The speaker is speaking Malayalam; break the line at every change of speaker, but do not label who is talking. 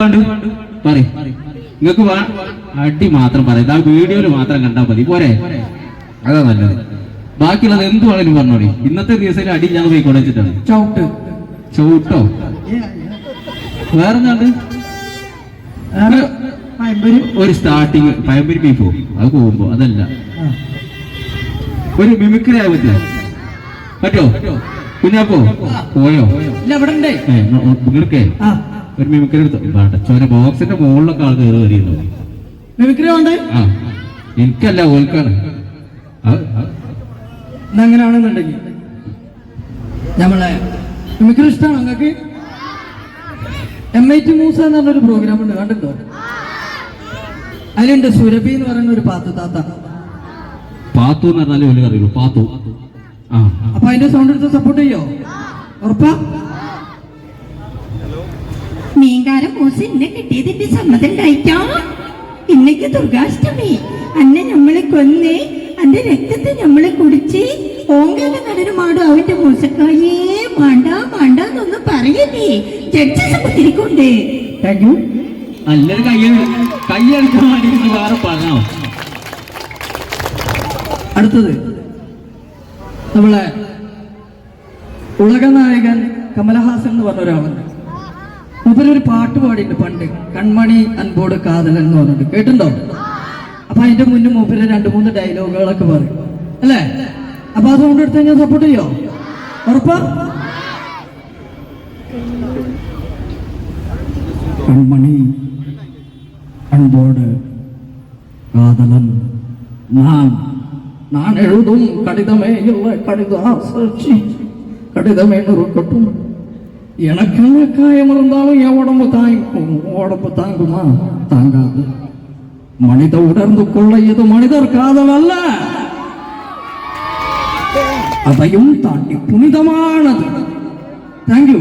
നിങ്ങൾക്ക് അടി മാത്രം പറയാം, ആ വീഡിയോയിൽ മാത്രം കണ്ടാൽ മതി പോരെ? അതാ നല്ലത്. ബാക്കിയുള്ളത് എന്ത് വേണേലും പറഞ്ഞോളി. ഇന്നത്തെ ദിവസം അടി ഞാൻ പോയി കൊണ്ടുവച്ചിട്ടാണ്. ചവിട്ടോ വേറെന്താണ്ട് ഒരു സ്റ്റാർട്ടിങ് പഴംപൊരി ബീഫോ അത് പോകുമ്പോ അതല്ല, ഒരു മിമിക്രി ആയ പറ്റോ? കുഞ്ഞാപ്പോ പോയോ? നിങ്ങൾക്ക് ഒരു മിമിക്രി എടുത്തോ. ചോര ബോക്സിന്റെ മുകളിലൊക്കെ ആൾ കയറി വരികയുള്ളൂ.
മിമിക്രി വേണ്ടേ?
ആ എനിക്കല്ല, ഓൽക്കാണ്.
അങ്ങനെയാണെന്നുണ്ടെങ്കിൽ നമ്മളെ മിമിക്രി ഇഷ്ടമാണോ നിങ്ങൾക്ക്? MIT മൂസ എന്ന് പറഞ്ഞൊരു പ്രോഗ്രാം ഉണ്ട്, കണ്ടിട്ടോ? അതിലുണ്ട് സുരഭി എന്ന് പറയുന്ന ഒരു പാത്തു താത്ത.
പാത്തു എന്ന് പറഞ്ഞാലേ വലിയ അറിയുള്ളൂ. പാത്തു.
അപ്പൊ അതിന്റെ സൗണ്ട് എടുത്ത് സപ്പോർട്ട് ചെയ്യോ? ഉറപ്പാ?
മീൻകാരൻ മൂസ എന്നെ കിട്ടിയതിന്റെ സമ്മതം ഉണ്ടായിട്ടോ. ഇന്നേക്ക് ദുർഗാഷ്ടമി, അന്നെ നമ്മളെ കൊന്ന് അന്റെ രക്തത്തെ നമ്മളെ കുടിച്ച് ഓങ്കാല നടനുമാടും അവന്റെ മൂസക്കായേ മാണ്ടാന്നൊന്നും പറയല്ലേ. ജഡ്ജസ് കുത്തിരിക്കൊണ്ട്.
Thank you.
നല്ലൊരു കയ്യെടുക്കാൻ വേണ്ടി വേറെ പറഞ്ഞോ.
അടുത്തത് നമ്മളെ ഉലകനായകൻ കമലഹാസൻ എന്ന് പറഞ്ഞ ഒരാളുണ്ട്. മൂപ്പരൊരു പാട്ട് പാടിയിട്ടുണ്ട് പണ്ട്, കൺമണി അൻപോട് കാതലൻ എന്ന് പറഞ്ഞിട്ട്, കേട്ടിട്ടുണ്ടോ? അപ്പൊ അതിന്റെ മുന്നേ മൂപ്പര് 2-3 ഡയലോഗുകളൊക്കെ പറയും അല്ലേ? അപ്പൊ അതുകൊണ്ട് എടുത്ത് കഴിഞ്ഞാൽ സപ്പോർട്ട് ചെയ്യോ? ഉറപ്പാ? കൺമണി അൻപോട് കാതലൻ நான் எழுதும் கடிதமே இல்லை கடிதாசி கடிதமே நொறுக்கட்டும் எனக்கு என்ன காயம் இருந்தாலும் என் உடம்பு தாங்குமா? தாங்காது. மனித உணர்ந்து கொள்ள இது மனிதர் காதல் அல்ல, அதையும் தாண்டி புனிதமானது. தேங்க்யூ.